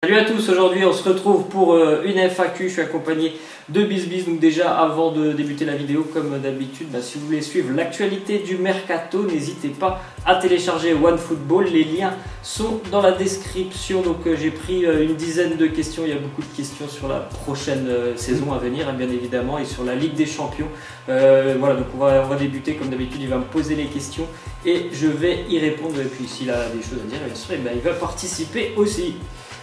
Salut à tous, aujourd'hui on se retrouve pour une FAQ, je suis accompagné de BizBiz. Donc déjà avant de débuter la vidéo, comme d'habitude, si vous voulez suivre l'actualité du Mercato, n'hésitez pas à télécharger OneFootball, les liens sont dans la description. Donc j'ai pris une dizaine de questions, il y a beaucoup de questions sur la prochaine saison à venir bien évidemment et sur la Ligue des Champions. Voilà, donc on va débuter comme d'habitude, il va me poser les questions et je vais y répondre. Et puis s'il a des choses à dire, bien sûr, il va participer aussi.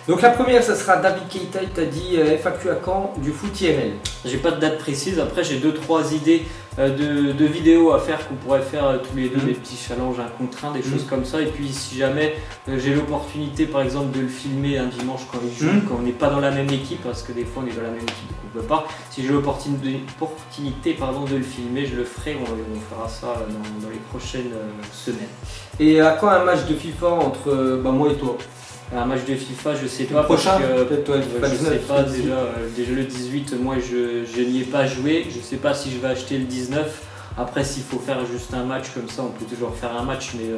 Donc la première, ça sera David Keita, il t'a dit FAQ à quand du foot IRL. J'ai pas de date précise, après j'ai 2-3 idées de vidéos à faire qu'on pourrait faire tous les deux, des petits challenges 1 contre 1, des choses comme ça. Et puis si jamais j'ai l'opportunité par exemple de le filmer un dimanche quand il joue, quand on n'est pas dans la même équipe, parce que des fois on est dans la même équipe donc on peut pas, si j'ai l'opportunité de le filmer, je le ferai, on fera ça dans les prochaines semaines. Et à quand un match de FIFA entre moi et toi? Un match de FIFA, je sais pas. Prochain, peut-être je sais pas, déjà le 18, moi je n'y ai pas joué. Je sais pas si je vais acheter le 19. Après, s'il faut faire juste un match comme ça, on peut toujours faire un match, mais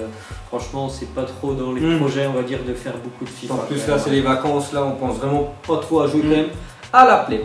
franchement, c'est pas trop dans les projets, on va dire, de faire beaucoup de FIFA. En plus, là, c'est les vacances, là, on pense vraiment pas trop à jouer quand même à la play.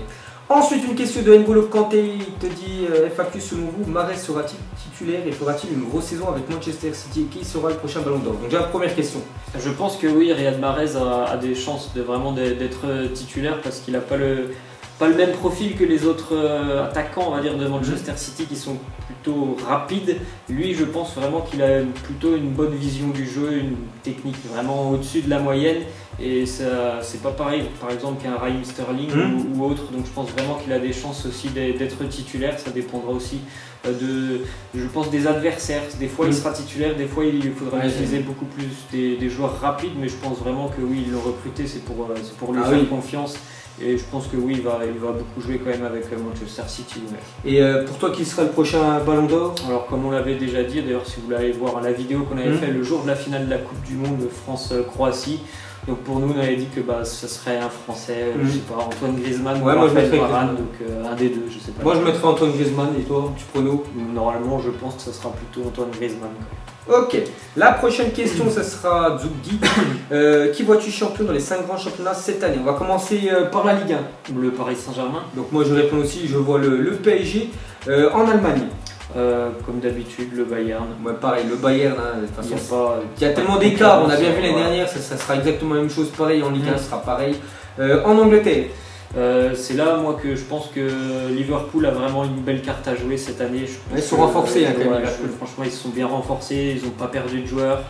Ensuite, une question de N'Golo Kanté, il te dit FAQ selon vous, Mahrez sera-t-il titulaire et fera-t-il une grosse saison avec Manchester City? Qui sera le prochain Ballon d'Or? Donc déjà, première question. Je pense que oui, Riyad Mahrez a des chances d'être titulaire parce qu'il n'a pas le même profil que les autres attaquants, on va dire, de Manchester City qui sont plutôt rapides. Lui, je pense vraiment qu'il a plutôt une bonne vision du jeu, une technique vraiment au-dessus de la moyenne. Et c'est pas pareil, par exemple, qu'un Raheem Sterling ou autre. Donc je pense vraiment qu'il a des chances aussi d'être titulaire. Ça dépendra aussi je pense, des adversaires. Des fois il sera titulaire, des fois il faudra utiliser beaucoup plus des joueurs rapides. Mais je pense vraiment que oui, ils l'ont recruté, c'est pour lui faire confiance. Et je pense que oui, il va beaucoup jouer quand même avec Manchester City. Et pour toi, qui sera le prochain Ballon d'Or? Alors comme on l'avait déjà dit, d'ailleurs si vous voulez aller voir la vidéo qu'on avait fait le jour de la finale de la Coupe du Monde France-Croatie, donc pour nous on avait dit que ce serait un Français, je sais pas, Antoine Griezmann ou Raphaël Varane, donc un des deux, je sais pas. Moi je mettrais Antoine Griezmann, et toi, tu pronos? Normalement je pense que ça sera plutôt Antoine Griezmann. Ok, la prochaine question, ça sera Zougdi. Qui vois-tu champion dans les 5 grands championnats cette année? On va commencer par la Ligue 1. Le Paris Saint-Germain. Donc moi je réponds aussi, je vois le PSG. En Allemagne, comme d'habitude, le Bayern. Ouais, pareil, le Bayern, de toute façon, il y a tellement d'écart, on a bien vu l'année dernière, ça sera exactement la même chose, pareil, en Ligue 1, ça sera pareil. En Angleterre, c'est là, moi, que je pense que Liverpool a vraiment une belle carte à jouer cette année. Ils sont renforcés, quand même. Franchement, ils se sont bien renforcés, ils n'ont pas perdu de joueurs.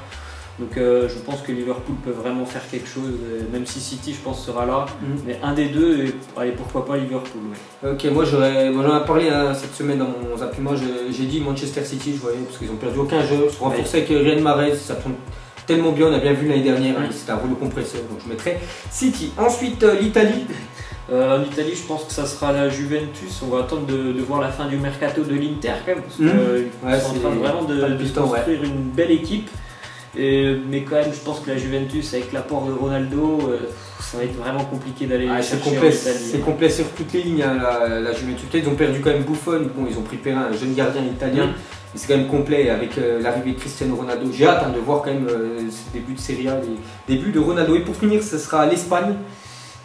Donc je pense que Liverpool peut vraiment faire quelque chose, même si City, je pense, sera là. Mais un des deux, et allez, pourquoi pas Liverpool. Ok, moi j'en ai parlé cette semaine dans mon Zappy. Moi j'ai dit Manchester City, je voyais, parce qu'ils n'ont perdu aucun jeu. Ils sont renforcés avec Riyad Mahrez, ça tombe tellement bien, on a bien vu l'année dernière, c'était un rouleau compresseur, donc je mettrais City. Ensuite, l'Italie. En Italie, je pense que ça sera la Juventus. On va attendre de voir la fin du mercato de l'Inter quand même, parce qu'ils sont en train vraiment de construire une belle équipe. Mais quand même, je pense que la Juventus, avec l'apport de Ronaldo, ça va être vraiment compliqué d'aller chercher en Italie. C'est complet sur toutes les lignes, la Juventus. Ils ont perdu quand même Buffon, bon, ils ont pris Perrin, un jeune gardien italien. Mais c'est quand même complet avec l'arrivée de Cristiano Ronaldo. J'ai hâte de voir quand même ce début de Serie A, les débuts de Ronaldo. Et pour finir, ce sera l'Espagne.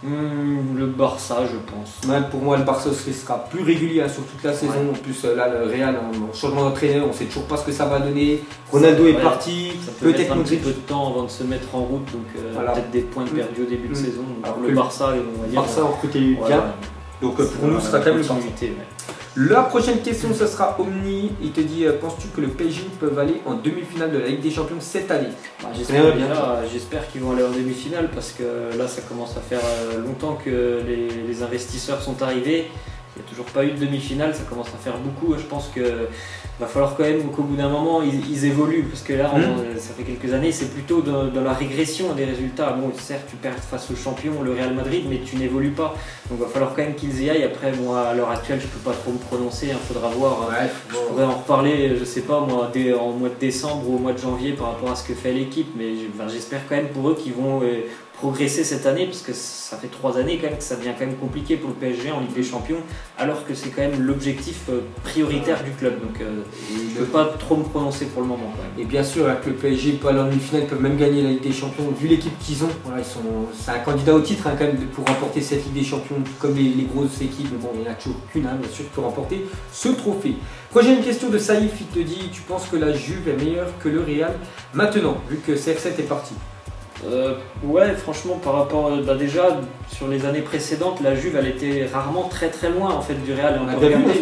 Le Barça, je pense. Ouais, pour moi, le Barça sera plus régulier sur toute la saison. En plus, là, le Real, en changement d'entraîneur, on ne sait toujours pas ce que ça va donner. Ronaldo est parti. Ça peut mettre un petit peu de temps avant de se mettre en route. Donc, peut-être des points perdus au début de saison. Alors, le Barça, on va dire. Barça a recruté bien. Donc, pour nous, ce sera quand même le Barça. La prochaine question, ce sera Omni. Il te dit, penses-tu que le PSG peut aller en demi-finale de la Ligue des Champions cette année? J'espère qu'ils vont aller en demi-finale parce que là, ça commence à faire longtemps que les investisseurs sont arrivés. Il n'y a toujours pas eu de demi-finale, ça commence à faire beaucoup. Je pense qu'il va falloir quand même qu'au bout d'un moment, ils évoluent. Parce que là, ça fait quelques années, c'est plutôt dans la régression des résultats. Bon, certes, tu perds face au champion, le Real Madrid, mais tu n'évolues pas. Donc il va falloir quand même qu'ils y aillent. Après, moi, à l'heure actuelle, je ne peux pas trop me prononcer. Il faudra voir. Je pourrais en reparler, je ne sais pas, moi, en mois de décembre ou au mois de janvier par rapport à ce que fait l'équipe. Mais j'espère quand même pour eux qu'ils vont progresser cette année, parce que ça fait 3 années quand même que ça devient quand même compliqué pour le PSG en Ligue des Champions, alors que c'est quand même l'objectif prioritaire du club. Donc je ne peux pas trop me prononcer pour le moment quand même. Et bien sûr, avec le PSG peut aller en demi-finale, ils peuvent même gagner la Ligue des Champions. Vu l'équipe qu'ils ont, voilà, c'est un candidat au titre quand même pour remporter cette Ligue des Champions, comme les grosses équipes. Mais bon, il n'y en a toujours qu'une, bien sûr, qui peut remporter ce trophée. Prochaine question de Saïf, il te dit, tu penses que la Juve est meilleure que le Real maintenant, vu que CR7 est parti? Ouais, franchement, par rapport déjà sur les années précédentes, la Juve elle était rarement très très loin en fait du Real. Et on peut regarder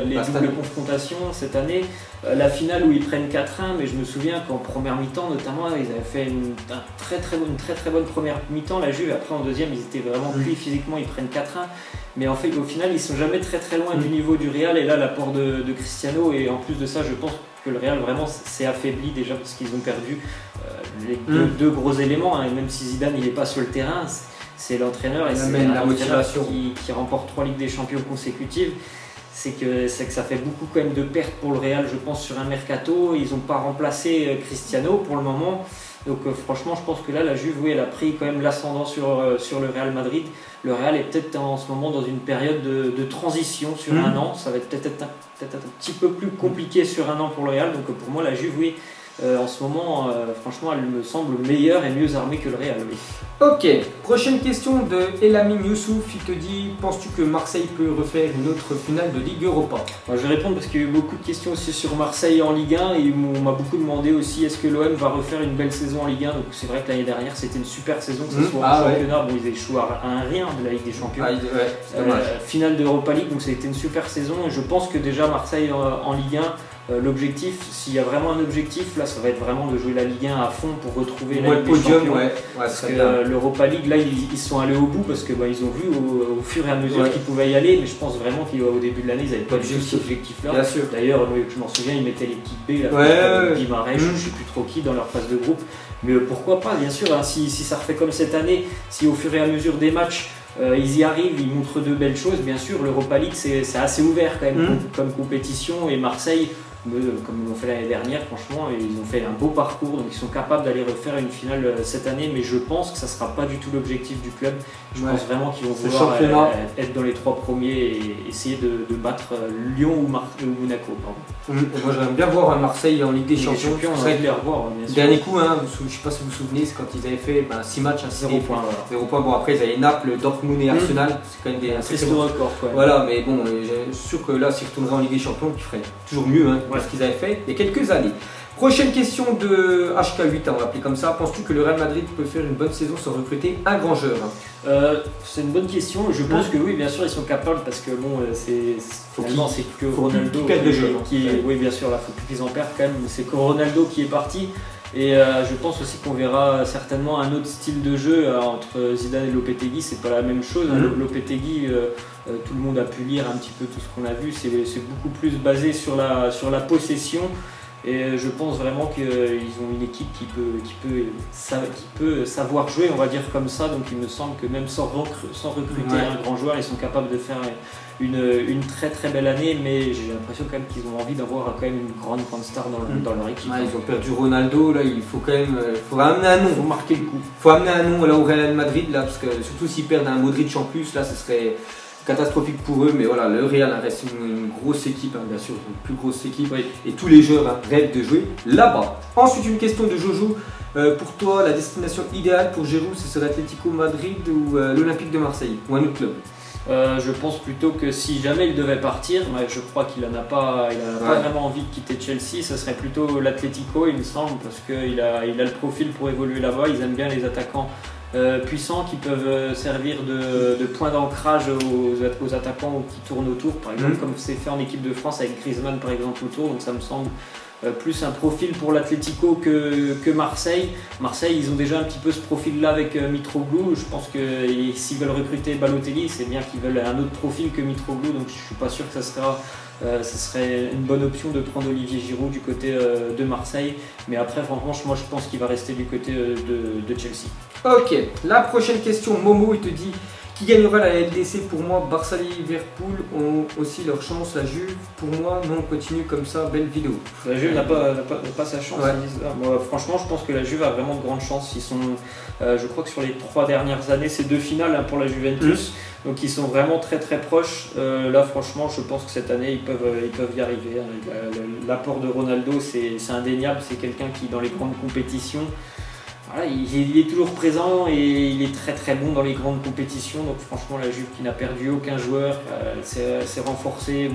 les doubles confrontations cette année, la finale où ils prennent 4-1, mais je me souviens qu'en première mi-temps notamment, ils avaient fait une très bonne première mi-temps. La Juve, après en deuxième, ils étaient vraiment cuits physiquement, ils prennent 4-1. Mais en fait, au final, ils sont jamais très loin du niveau du Real. Et là, l'apport de Cristiano, et en plus de ça, je pense que le Real vraiment s'est affaibli déjà parce qu'ils ont perdu les deux gros éléments, hein. Et même si Zidane il n'est pas sur le terrain, c'est l'entraîneur et c'est la motivation qui remporte 3 Ligues des Champions consécutives. C'est que ça fait beaucoup quand même de pertes pour le Real, je pense, sur un mercato. Ils n'ont pas remplacé Cristiano pour le moment. Donc franchement, je pense que là, la Juve, oui, elle a pris quand même l'ascendant sur le Real Madrid. Le Real est peut-être en ce moment dans une période de transition sur un an. Ça va être peut-être un petit peu plus compliqué sur un an pour le Real. Donc pour moi, la Juve, oui, en ce moment, franchement, elle me semble meilleure et mieux armée que le Real. Oui. Ok, prochaine question de Elamine Youssouf. Il te dit, penses-tu que Marseille peut refaire une autre finale de Ligue Europa? Je vais répondre parce qu'il y a eu beaucoup de questions aussi sur Marseille en Ligue 1 et on m'a beaucoup demandé aussi est-ce que l'OM va refaire une belle saison en Ligue 1. Donc c'est vrai que l'année dernière c'était une super saison, que ce soit en championnat, bon ils échouent à un rien de la Ligue des Champions. Finale d'Europa League, donc ça a été une super saison et je pense que déjà Marseille en Ligue 1, l'objectif, s'il y a vraiment un objectif, là ça va être vraiment de jouer la Ligue 1 à fond pour retrouver la Ligue des Champions. Parce que l'Europa League, là ils sont allés au bout parce que ils ont vu au fur et à mesure qu'ils pouvaient y aller, mais je pense vraiment qu'au début de l'année ils n'avaient pas du tout cet objectif là. D'ailleurs, je m'en souviens, ils mettaient l'équipe B, Guimarães, je ne sais plus trop qui dans leur phase de groupe, mais pourquoi pas, bien sûr, hein, si ça refait comme cette année, si au fur et à mesure des matchs ils y arrivent, ils montrent de belles choses, bien sûr, l'Europa League c'est assez ouvert quand même comme compétition, et Marseille, comme ils l'ont fait l'année dernière, franchement, ils ont fait un beau parcours, donc ils sont capables d'aller refaire une finale cette année, mais je pense que ça ne sera pas du tout l'objectif du club. Je pense vraiment qu'ils vont vouloir être dans les 3 premiers et essayer de battre Lyon ou Monaco. Moi j'aimerais bien voir un Marseille en Ligue des Champions. On va les revoir, bien sûr. Dernier coup, hein, je ne sais pas si vous vous souvenez, c'est quand ils avaient fait 6 matchs, 0 points. 0 points. Bon, après ils avaient Naples, Dortmund et Arsenal, c'est quand même des triste record. Voilà, mais bon, je suis sûr que là, s'ils retourneraient en Ligue des Champions, ils feraient toujours mieux que ce qu'ils avaient fait il y a quelques années. Prochaine question de HK8, on va l'appeler comme ça. Penses-tu que le Real Madrid peut faire une bonne saison sans recruter un grand joueur? C'est une bonne question. Je pense que oui, bien sûr, ils sont capables parce que bon, c'est que Ronaldo qui est. Oui, bien sûr, là, faut plus qu'ils en perdent quand même. C'est que Ronaldo qui est parti. Et je pense aussi qu'on verra certainement un autre style de jeu entre Zidane et Lopetegui. C'est pas la même chose. Lopetegui, tout le monde a pu lire un petit peu tout ce qu'on a vu. C'est beaucoup plus basé sur la possession. Et je pense vraiment qu'ils ont une équipe qui peut savoir jouer, on va dire comme ça. Donc il me semble que même sans recruter un grand joueur, ils sont capables de faire une très belle année. Mais j'ai l'impression quand même qu'ils ont envie d'avoir quand même une grande star dans leur équipe. Ils ont perdu Ronaldo, là il faut quand même amener un nom. Il faut marquer le coup. Il faut amener un nom là, au Real Madrid, là, parce que surtout s'ils perdent un Modric en plus, là ce serait catastrophique pour eux, mais voilà, le Real reste une grosse équipe, bien sûr, une plus grosse équipe, et tous les joueurs rêvent de jouer là-bas. Ensuite, une question de Jojo. Pour toi, la destination idéale pour Giroud, ce serait Atlético Madrid ou l'Olympique de Marseille, ou un autre club? Je pense plutôt que si jamais il devait partir, je crois qu'il n'en a pas vraiment envie de quitter Chelsea, ce serait plutôt l'Atlético, il me semble, parce qu'il a le profil pour évoluer là-bas. Ils aiment bien les attaquants puissants qui peuvent servir de point d'ancrage aux attaquants qui tournent autour, par exemple, comme c'est fait en équipe de France avec Griezmann par exemple autour. Donc ça me semble plus un profil pour l'Atlético que Marseille. Marseille, ils ont déjà un petit peu ce profil-là avec Mitroglou. Je pense que s'ils veulent recruter Balotelli, c'est bien qu'ils veulent un autre profil que Mitroglou. Donc je ne suis pas sûr que ce serait une bonne option de prendre Olivier Giroud du côté de Marseille. Mais après, franchement, moi je pense qu'il va rester du côté de Chelsea. Ok, la prochaine question, Momo, il te dit: Qui gagnera la LDC? Pour moi, Barça et Liverpool ont aussi leur chance. La Juve, pour moi, non, continue comme ça. Belle vidéo. La Juve n'a pas sa chance. Ouais. Moi, franchement, je pense que la Juve a vraiment de grandes chances. Ils sont, je crois que sur les 3 dernières années, c'est 2 finales pour la Juventus. Donc ils sont vraiment très très proches. Là, franchement, je pense que cette année, ils peuvent y arriver. L'apport de Ronaldo, c'est indéniable. C'est quelqu'un qui, dans les grandes compétitions, voilà, il est toujours présent et il est très très bon dans les grandes compétitions. Donc franchement, la Juve qui n'a perdu aucun joueur, s'est renforcée.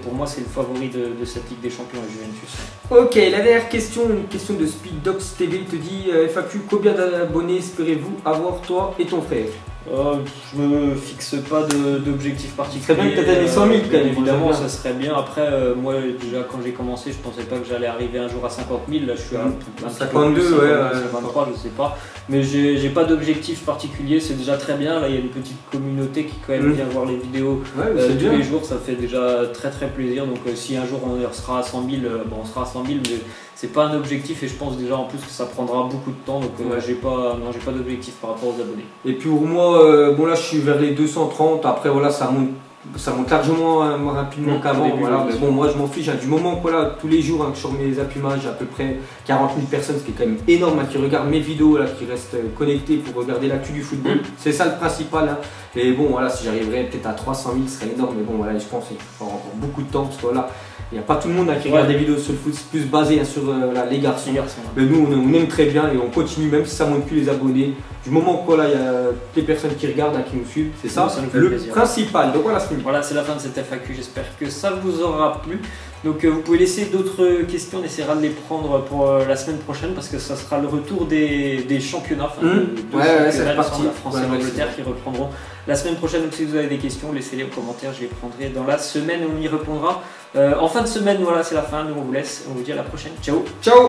Pour moi, c'est le favori de cette Ligue des Champions, la Juventus. Ok, la dernière question, une question de Speeddocs TV, te dit FAQ, combien d'abonnés espérez-vous avoir toi et ton frère? Je me fixe pas d'objectif particulier. Ce serait bien que tu atteignes les 100 000 quand même. Évidemment, ça serait bien. Après, moi, déjà, quand j'ai commencé, je pensais pas que j'allais arriver un jour à 50 000. Là, je suis à 52, ouais, 23, je sais pas. Mais j'ai pas d'objectif particulier, c'est déjà très bien. Là, il y a une petite communauté qui, quand même, vient voir les vidéos tous les jours. Ça fait déjà très très plaisir. Donc, si un jour on sera à 100 000, on sera à 100 000, mais c'est pas un objectif et je pense déjà en plus que ça prendra beaucoup de temps. Donc, j'ai pas d'objectif par rapport aux abonnés. Et puis pour moi, bon là je suis vers les 230, après voilà ça monte largement rapidement qu'avant, voilà. Mais bon moi je m'en fiche, du moment que voilà, tous les jours que sur mes appumages, j'ai à peu près 40 000 personnes, ce qui est quand même énorme, qui regardent mes vidéos, là, qui restent connectées pour regarder l'actu du football, c'est ça le principal. Et bon voilà, si j'arriverais peut-être à 300 000 ce serait énorme, mais bon voilà, je pense qu'il faut encore beaucoup de temps, parce que voilà, il n'y a pas tout le monde qui regarde des vidéos sur le foot, c'est plus basé sur les garçons. Mais nous on aime très bien et on continue même si ça ne monte plus les abonnés. Du moment que il y a des personnes qui regardent, qui nous suivent, c'est ça le principal. Donc voilà, c'est fini. Voilà, c'est la fin de cette FAQ, j'espère que ça vous aura plu. Donc vous pouvez laisser d'autres questions, on essaiera de les prendre pour la semaine prochaine parce que ça sera le retour des championnats, c'est parti. La France et l'Angleterre qui reprendront la semaine prochaine. Donc si vous avez des questions, laissez-les aux commentaires, je les prendrai dans la semaine, on y répondra. En fin de semaine, voilà, c'est la fin, nous on vous laisse, on vous dit à la prochaine. Ciao. Ciao.